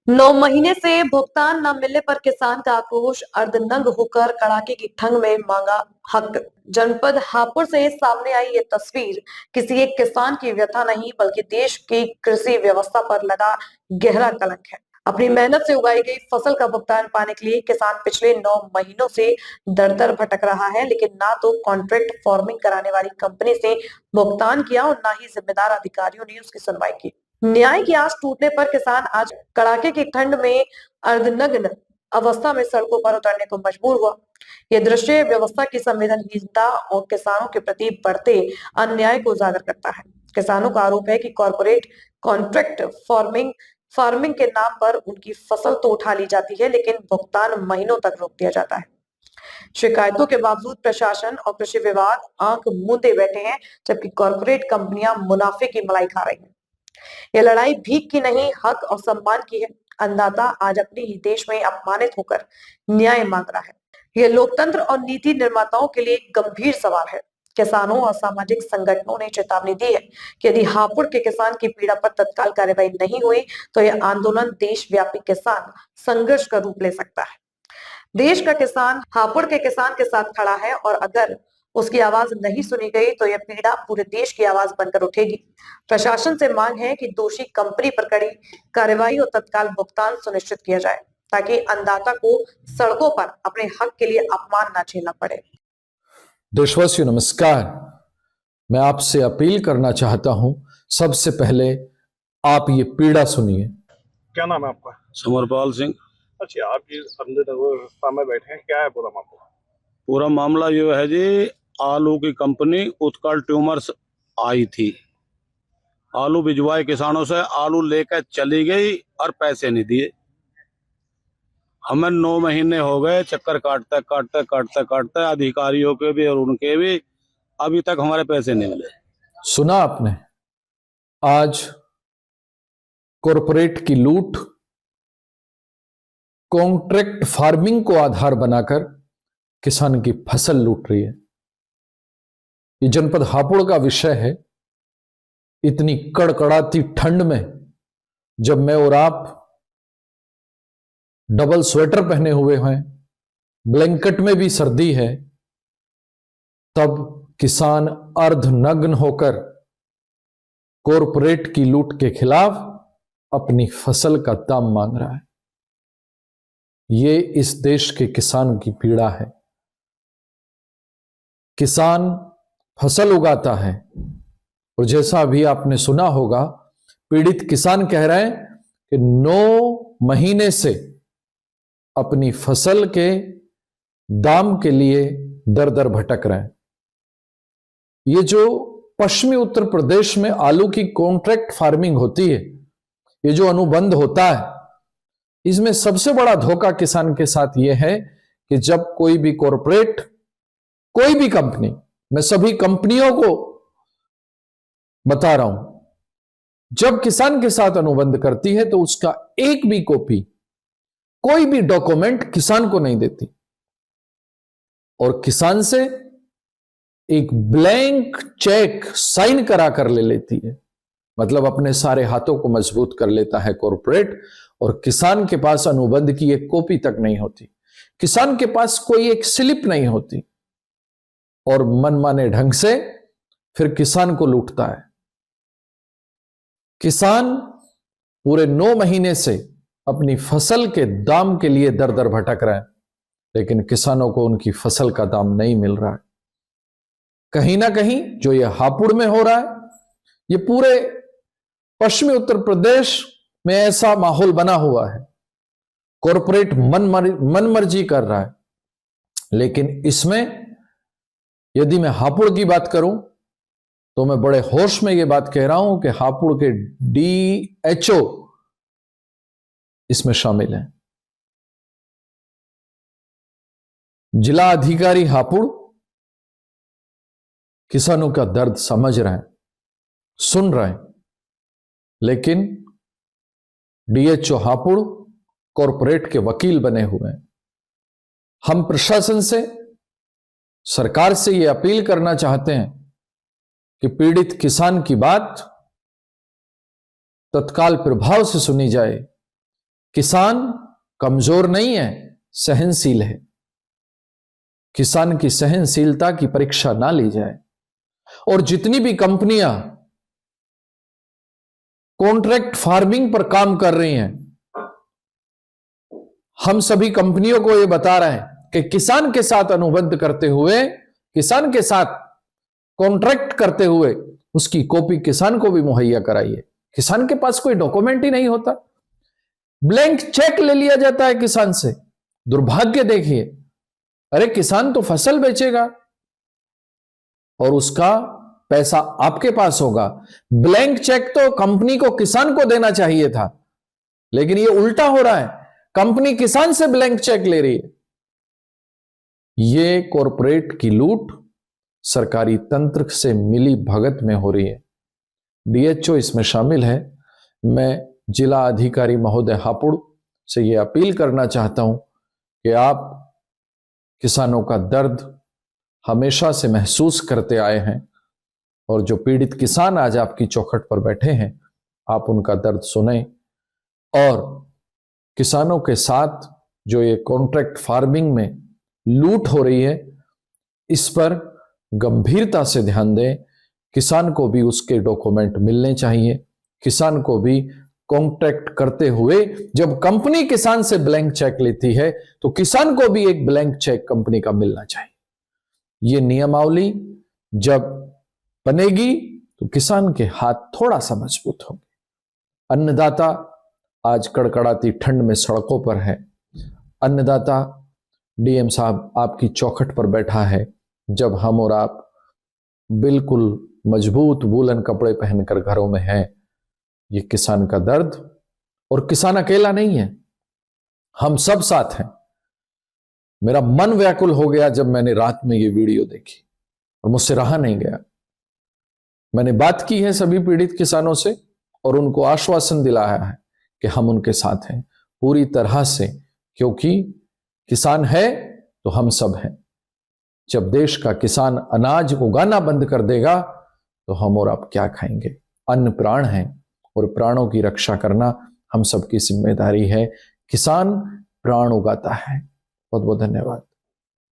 9 महीने से भुगतान न मिलने पर किसान का आक्रोश, अर्धनंग होकर कड़ाके की ठंड में मांगा हक। जनपद हापुड़ से सामने आई ये तस्वीर किसी एक किसान की व्यथा नहीं बल्कि देश की कृषि व्यवस्था पर लगा गहरा कलंक है। अपनी मेहनत से उगाई गई फसल का भुगतान पाने के लिए किसान पिछले 9 महीनों से दर दर भटक रहा है, लेकिन ना तो कॉन्ट्रैक्ट फार्मिंग कराने वाली कंपनी से भुगतान किया और ना ही जिम्मेदार अधिकारियों ने उसकी सुनवाई की। न्याय की आस टूटने पर किसान आज कड़ाके की ठंड में अर्धनग्न अवस्था में सड़कों पर उतरने को मजबूर हुआ। यह दृश्य व्यवस्था की संवेदनहीनता और किसानों के प्रति बढ़ते अन्याय को उजागर करता है। किसानों का आरोप है कि कॉरपोरेट कॉन्ट्रैक्ट फार्मिंग के नाम पर उनकी फसल तो उठा ली जाती है, लेकिन भुगतान महीनों तक रोक दिया जाता है। शिकायतों के बावजूद प्रशासन और कृषि विभाग आंख मूंदे बैठे हैं, जबकि कॉरपोरेट कंपनियां मुनाफे की मलाई खा रही हैं। यह लड़ाई भीख की नहीं, हक और सम्मान की है। अन्नदाता आज अपने ही देश में अपमानित होकर न्याय मांग रहा है। यह लोकतंत्र और नीति निर्माताओं के लिए एक गंभीर सवाल है। किसानों और सामाजिक संगठनों ने चेतावनी दी है कि यदि हापुड़ के किसान की पीड़ा पर तत्काल कार्रवाई नहीं हुई तो यह आंदोलन देशव्यापी किसान संघर्ष का रूप ले सकता है। देश का किसान हापुड़ के किसान के साथ खड़ा है और अगर उसकी आवाज नहीं सुनी गई तो यह पीड़ा पूरे देश की आवाज बनकर उठेगी। प्रशासन से मांग है कि दोषी कंपनी पर कड़ी कार्रवाई और तत्काल भुगतान सुनिश्चित किया जाए, ताकि अन्नदाता को सड़कों पर अपने हक के लिए अपमान न झेलना पड़े। देशवासियों नमस्कार। मैं आपसे अपील करना चाहता हूं, सबसे पहले आप ये पीड़ा सुनिए। क्या नाम है आपका? समरपाल सिंह। अच्छा, आप ये संस्था में बैठे हैं, क्या है पूरा मामला? पूरा मामला ये है जी, आलू की कंपनी उत्कल ट्यूमर्स आई थी, आलू भिजवाए किसानों से, आलू लेकर चली गई और पैसे नहीं दिए। हमें 9 महीने हो गए चक्कर काटते काटते काटते काटते, अधिकारियों के भी और उनके भी, अभी तक हमारे पैसे नहीं मिले। सुना आपने, आज कॉरपोरेट की लूट, कॉन्ट्रैक्ट फार्मिंग को आधार बनाकर किसान की फसल लूट रही है। ये जनपद हापुड़ का विषय है। इतनी कड़कड़ाती ठंड में जब मैं और आप डबल स्वेटर पहने हुए हैं, ब्लैंकेट में भी सर्दी है, तब किसान अर्धनग्न होकर कॉरपोरेट की लूट के खिलाफ अपनी फसल का दाम मांग रहा है। ये इस देश के किसान की पीड़ा है। किसान फसल उगाता है और जैसा अभी आपने सुना होगा, पीड़ित किसान कह रहे हैं कि 9 महीने से अपनी फसल के दाम के लिए दर दर भटक रहे हैं। ये जो पश्चिमी उत्तर प्रदेश में आलू की कॉन्ट्रैक्ट फार्मिंग होती है, ये जो अनुबंध होता है, इसमें सबसे बड़ा धोखा किसान के साथ यह है कि जब कोई भी कॉरपोरेट, कोई भी कंपनी, मैं सभी कंपनियों को बता रहा हूं, जब किसान के साथ अनुबंध करती है तो उसका एक भी कॉपी, कोई भी डॉक्यूमेंट किसान को नहीं देती और किसान से एक ब्लैंक चेक साइन करा कर ले लेती है। मतलब अपने सारे हाथों को मजबूत कर लेता है कॉरपोरेट, और किसान के पास अनुबंध की एक कॉपी तक नहीं होती, किसान के पास कोई एक स्लिप नहीं होती, और मनमाने ढंग से फिर किसान को लूटता है। किसान पूरे 9 महीने से अपनी फसल के दाम के लिए दर दर भटक रहे हैं, लेकिन किसानों को उनकी फसल का दाम नहीं मिल रहा है। कहीं ना कहीं जो ये हापुड़ में हो रहा है, ये पूरे पश्चिमी उत्तर प्रदेश में ऐसा माहौल बना हुआ है। कॉरपोरेट मनमर्जी कर रहा है। लेकिन इसमें यदि मैं हापुड़ की बात करूं तो मैं बड़े होश में यह बात कह रहा हूं कि हापुड़ के DHO इसमें शामिल हैं। जिला अधिकारी हापुड़ किसानों का दर्द समझ रहे हैं, सुन रहे हैं, लेकिन DHO हापुड़ कॉरपोरेट के वकील बने हुए हैं। हम प्रशासन से, सरकार से यह अपील करना चाहते हैं कि पीड़ित किसान की बात तत्काल प्रभाव से सुनी जाए, किसान कमजोर नहीं है, सहनशील है। किसान की सहनशीलता की परीक्षा ना ली जाए। और जितनी भी कंपनियां कॉन्ट्रैक्ट फार्मिंग पर काम कर रही हैं, हम सभी कंपनियों को यह बता रहे हैं कि किसान के साथ अनुबंध करते हुए, किसान के साथ कॉन्ट्रैक्ट करते हुए उसकी कॉपी किसान को भी मुहैया कराइए। किसान के पास कोई डॉक्यूमेंट ही नहीं होता, ब्लैंक चेक ले लिया जाता है किसान से। दुर्भाग्य देखिए, अरे किसान तो फसल बेचेगा और उसका पैसा आपके पास होगा। ब्लैंक चेक तो कंपनी को किसान को देना चाहिए था, लेकिन ये उल्टा हो रहा है, कंपनी किसान से ब्लैंक चेक ले रही है। ये कॉरपोरेट की लूट सरकारी तंत्र से मिली भगत में हो रही है। डीएचओ इसमें शामिल है। मैं जिला अधिकारी महोदय हापुड़ से यह अपील करना चाहता हूं कि आप किसानों का दर्द हमेशा से महसूस करते आए हैं, और जो पीड़ित किसान आज आपकी चौखट पर बैठे हैं, आप उनका दर्द सुनें। और किसानों के साथ जो ये कॉन्ट्रैक्ट फार्मिंग में लूट हो रही है, इस पर गंभीरता से ध्यान दें। किसान को भी उसके डॉक्यूमेंट मिलने चाहिए। किसान को भी कॉन्ट्रैक्ट करते हुए जब कंपनी किसान से ब्लैंक चेक लेती है, तो किसान को भी एक ब्लैंक चेक कंपनी का मिलना चाहिए। ये नियमावली जब बनेगी तो किसान के हाथ थोड़ा सा मजबूत होंगे। अन्नदाता आज कड़कड़ाती ठंड में सड़कों पर है। अन्नदाता डीएम साहब आपकी चौखट पर बैठा है, जब हम और आप बिल्कुल मजबूत वूलन कपड़े पहनकर घरों में हैं। ये किसान का दर्द, और किसान अकेला नहीं है, हम सब साथ हैं। मेरा मन व्याकुल हो गया जब मैंने रात में ये वीडियो देखी, और मुझसे रहा नहीं गया। मैंने बात की है सभी पीड़ित किसानों से और उनको आश्वासन दिलाया है कि हम उनके साथ हैं पूरी तरह से, क्योंकि किसान है तो हम सब हैं। जब देश का किसान अनाज उगाना बंद कर देगा तो हम और आप क्या खाएंगे? अन्न प्राण है, और प्राणों की रक्षा करना हम सबकी जिम्मेदारी है। किसान प्राण उगाता है। बहुत बहुत धन्यवाद।